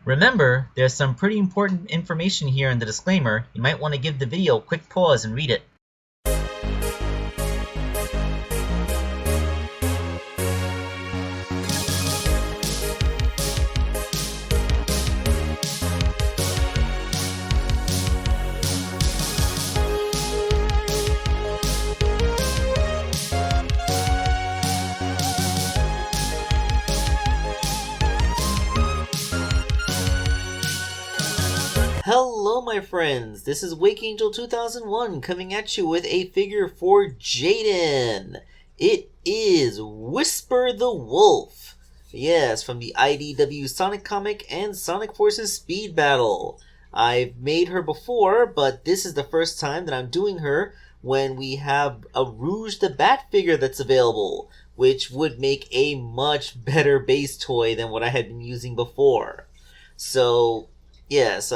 Remember, there's some pretty important information here in the disclaimer. You might want to give the video a quick pause and read it. Hello my friends, this is Wake Angel 2001 coming at you with a figure for Jayden. It is Whisper the Wolf. Yes, from the IDW Sonic comic and Sonic Forces Speed Battle. I've made her before, but this is the first time that I'm doing her when we have a Rouge the Bat figure that's available, which would make a much better base toy than what I had been using before. So, yes,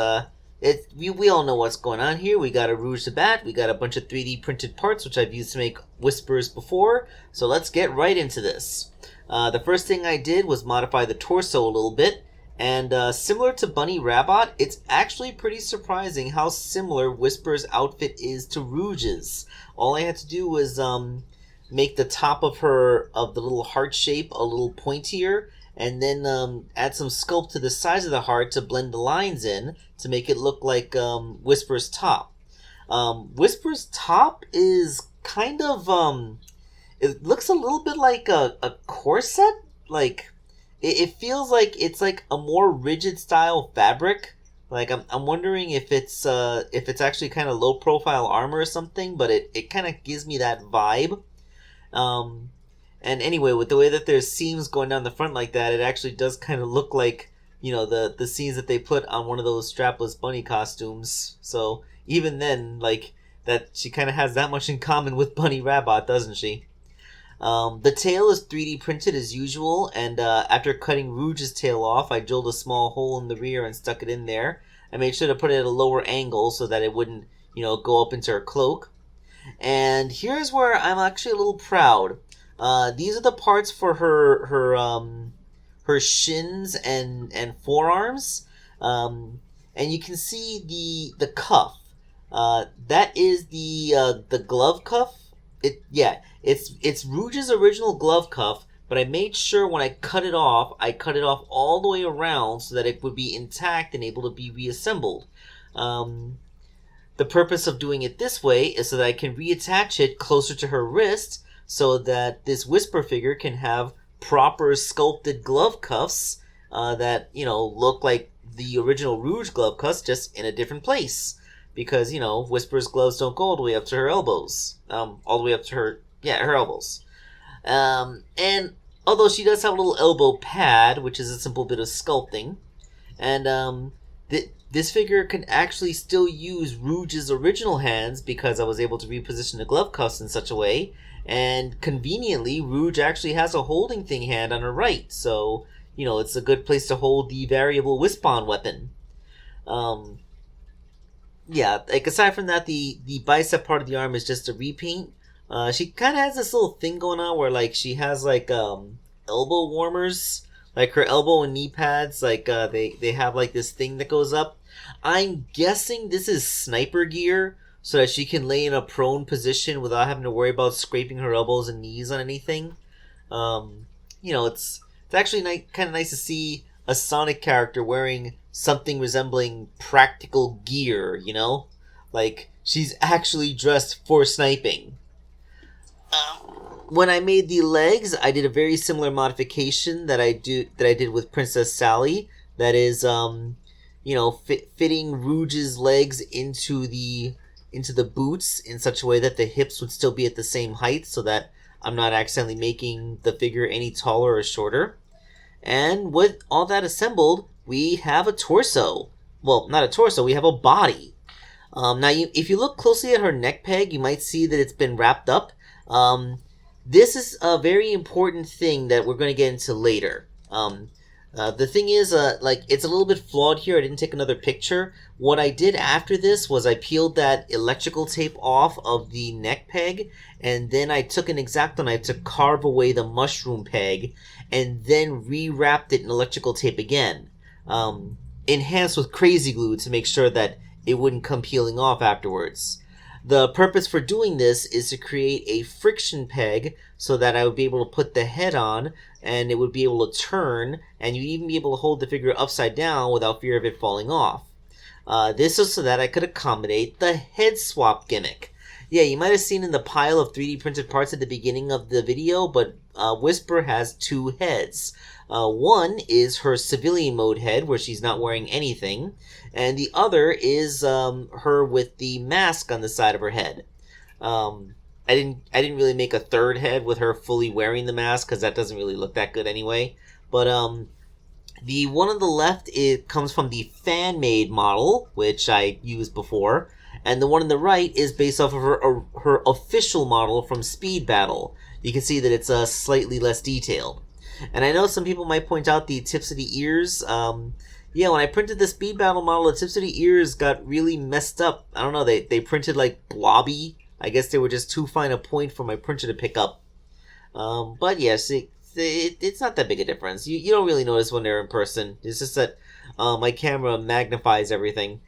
we all know what's going on here. We got a Rouge the Bat, we got a bunch of 3D printed parts which I've used to make Whispers before, so let's get right into this. The first thing I did was modify the torso a little bit, and similar to Bunny Rabbit, it's actually pretty surprising how similar Whisper's outfit is to Rouge's. All I had to do was make the top of the little heart shape a little pointier, and then add some sculpt to the size of the heart to blend the lines in to make it look like Whisper's top. Whisper's top is kind of, it looks a little bit like a corset. Like, it feels like it's like a more rigid style fabric. Like, I'm wondering if it's actually kind of low profile armor or something, but it kind of gives me that vibe. And anyway, with the way that there's seams going down the front like that, it actually does kind of look like, you know, the scenes that they put on one of those strapless bunny costumes. So even then, like, that she kind of has that much in common with Bunny Rabbit, doesn't she? The tail is 3D printed as usual, and after cutting Rouge's tail off, I drilled a small hole in the rear and stuck it in there. I made sure to put it at a lower angle so that it wouldn't, you know, go up into her cloak. And here's where I'm actually a little proud. These are the parts for her shins and forearms, and you can see the cuff. That is the glove cuff. It's Rouge's original glove cuff, but I made sure when I cut it off all the way around so that it would be intact and able to be reassembled. The purpose of doing it this way is so that I can reattach it closer to her wrist, so that this Whisper figure can have proper sculpted glove cuffs that, you know, look like the original Rouge glove cuffs, just in a different place. Because, you know, Whisper's gloves don't go all the way up to her elbows. All the way up to her elbows. And although she does have a little elbow pad, which is a simple bit of sculpting, and this figure can actually still use Rouge's original hands because I was able to reposition the glove cuffs in such a way. And conveniently, Rouge actually has a holding thing hand on her right, so, you know, it's a good place to hold the variable Wispon weapon. Yeah, like, aside from that, the bicep part of the arm is just a repaint. She kind of has this little thing going on where, like, she has, like, elbow warmers. Like, her elbow and knee pads, like, they have, like, this thing that goes up. I'm guessing this is sniper gear, so that she can lay in a prone position without having to worry about scraping her elbows and knees on anything. You know, it's actually kind of nice to see a Sonic character wearing something resembling practical gear, you know? Like, she's actually dressed for sniping. When I made the legs, I did a very similar modification that I did with Princess Sally. That is, you know, fitting Rouge's legs into the boots in such a way that the hips would still be at the same height, so that I'm not accidentally making the figure any taller or shorter. And with all that assembled, we have a torso. Well, not a torso, we have a body. Now, if you look closely at her neck peg, you might see that it's been wrapped up. This is a very important thing that we're going to get into later. The thing is, like, it's a little bit flawed here. I didn't take another picture. What I did after this was I peeled that electrical tape off of the neck peg, and then I took an X-Acto knife to carve away the mushroom peg, and then rewrapped it in electrical tape again. enhanced with crazy glue to make sure that it wouldn't come peeling off afterwards. The purpose for doing this is to create a friction peg so that I would be able to put the head on and it would be able to turn, and you'd even be able to hold the figure upside down without fear of it falling off. This is so that I could accommodate the head swap gimmick. Yeah, you might have seen in the pile of 3D printed parts at the beginning of the video, but Whisper has two heads. One is her civilian mode head, where she's not wearing anything, and the other is her with the mask on the side of her head. I didn't really make a third head with her fully wearing the mask, because that doesn't really look that good anyway. But the one on the left, it comes from the fan-made model, which I used before, and the one on the right is based off of her official model from Speed Battle. You can see that it's slightly less detailed. And I know some people might point out the tips of the ears. Yeah, when I printed the Speed Battle model, the tips of the ears got really messed up. I don't know, they printed like blobby. I guess they were just too fine a point for my printer to pick up. But yes, it's not that big a difference. You don't really notice when they're in person. It's just that my camera magnifies everything.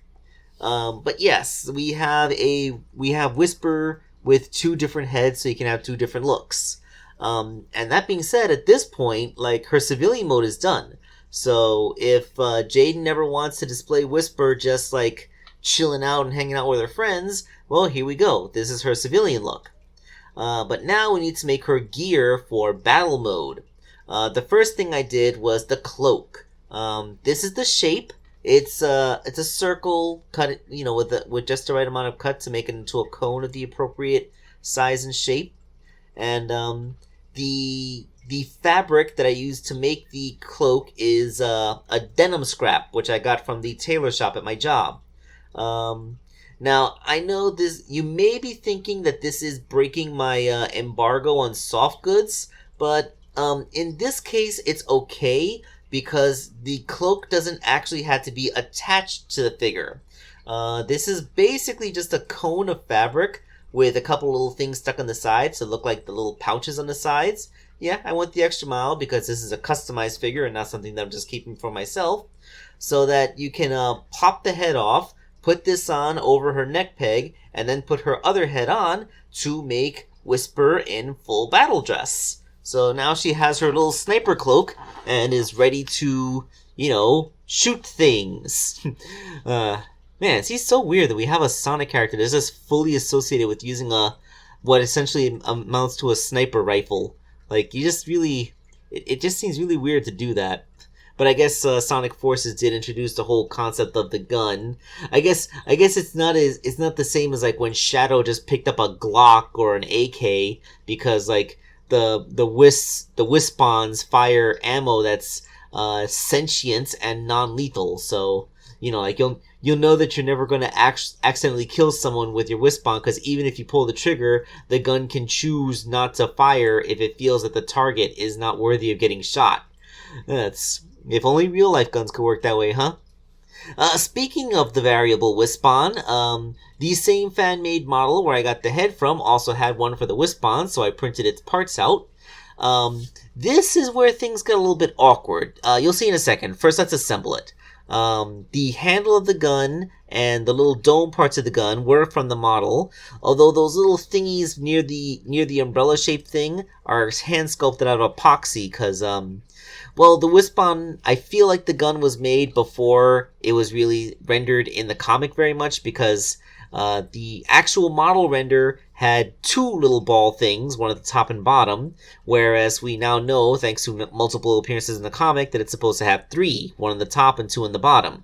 But yes, we have Whisper with two different heads, so you can have two different looks. And that being said, at this point, like, her civilian mode is done. So if Jayden ever wants to display Whisper just like chilling out and hanging out with her friends, well, here we go. This is her civilian look. But now we need to make her gear for battle mode. The first thing I did was the cloak. This is the shape. It's a circle cut, with just the right amount of cut to make it into a cone of the appropriate size and shape. And the fabric that I used to make the cloak is a denim scrap, which I got from the tailor shop at my job. Now, I know this. You may be thinking that this is breaking my embargo on soft goods, but in this case, it's okay because the cloak doesn't actually have to be attached to the figure. This is basically just a cone of fabric with a couple little things stuck on the sides to look like the little pouches on the sides. Yeah, I went the extra mile because this is a customized figure and not something that I'm just keeping for myself. So that you can pop the head off, put this on over her neck peg, and then put her other head on to make Whisper in full battle dress. So now she has her little sniper cloak and is ready to, shoot things. Man, it's so weird that we have a Sonic character that's just fully associated with using what essentially amounts to a sniper rifle. Like, it just seems really weird to do that. But I guess Sonic Forces did introduce the whole concept of the gun. I guess it's not the same as like when Shadow just picked up a Glock or an AK, because like the Wispons fire ammo that's sentient and non-lethal. So like you'll know that you're never going to accidentally kill someone with your Wispon, because even if you pull the trigger, the gun can choose not to fire if it feels that the target is not worthy of getting shot. If only real life guns could work that way, huh? Speaking of the variable Wispon, the same fan-made model where I got the head from also had one for the Wispon, so I printed its parts out. This is where things get a little bit awkward. You'll see in a second. First, let's assemble it. The handle of the gun and the little dome parts of the gun were from the model, although those little thingies near the umbrella shaped thing are hand sculpted out of epoxy, because the Wispon, I feel like the gun was made before it was really rendered in the comic very much, because the actual model render had two little ball things, one at the top and bottom, whereas we now know, thanks to multiple appearances in the comic, that it's supposed to have three, one on the top and two on the bottom.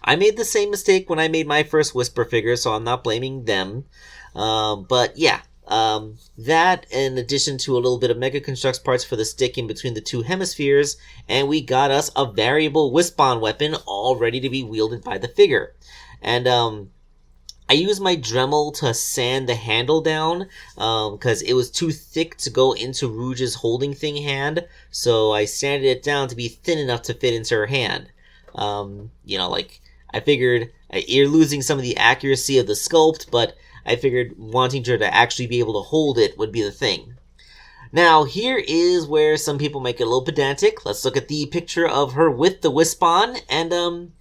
I made the same mistake when I made my first Whisper figure, so I'm not blaming them. But yeah, that in addition to a little bit of Mega Constructs parts for the stick in between the two hemispheres, and we got us a variable Wispon weapon all ready to be wielded by the figure. And I used my Dremel to sand the handle down, because it was too thick to go into Rouge's holding thing hand, so I sanded it down to be thin enough to fit into her hand. I figured you're losing some of the accuracy of the sculpt, but I figured wanting her to actually be able to hold it would be the thing. Now, here is where some people make it a little pedantic. Let's look at the picture of her with the Wispon, and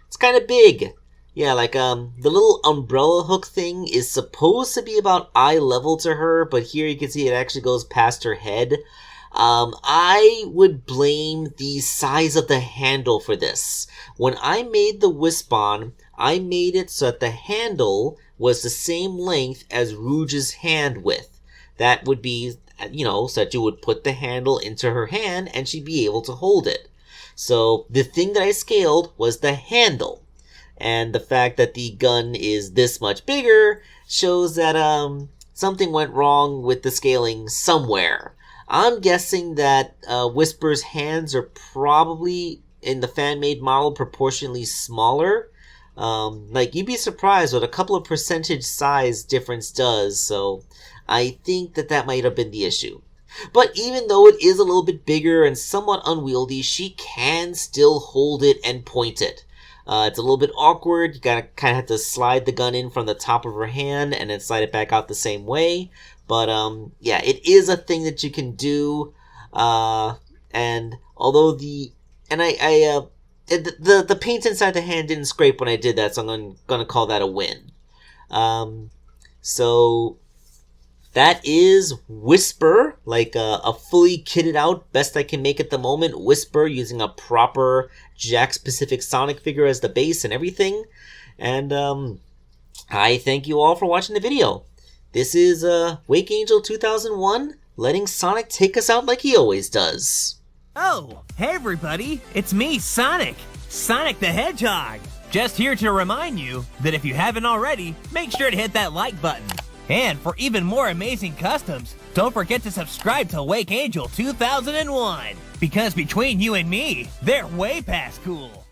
it's kind of big. Yeah, like the little umbrella hook thing is supposed to be about eye level to her, but here you can see it actually goes past her head. I would blame the size of the handle for this. When I made the Wispon, I made it so that the handle was the same length as Rouge's hand width. That would be, so that you would put the handle into her hand and she'd be able to hold it. So the thing that I scaled was the handle. And the fact that the gun is this much bigger shows that something went wrong with the scaling somewhere. I'm guessing that Whisper's hands are probably, in the fan-made model, proportionally smaller. You'd be surprised what a couple of percentage size difference does, so I think that might have been the issue. But even though it is a little bit bigger and somewhat unwieldy, she can still hold it and point it. It's a little bit awkward. You gotta kind of have to slide the gun in from the top of her hand and then slide it back out the same way. But, yeah, it is a thing that you can do. And although the paint inside the hand didn't scrape when I did that, so I'm gonna call that a win. So that is Whisper, like a fully kitted out, best I can make at the moment, Whisper using a proper Jack-specific Sonic figure as the base and everything. And I thank you all for watching the video. This is Wake Angel 2001, letting Sonic take us out like he always does. Oh, hey everybody, it's me, Sonic the Hedgehog. Just here to remind you that if you haven't already, make sure to hit that like button. And for even more amazing customs, don't forget to subscribe to Wake Angel 2001, because between you and me, they're way past cool.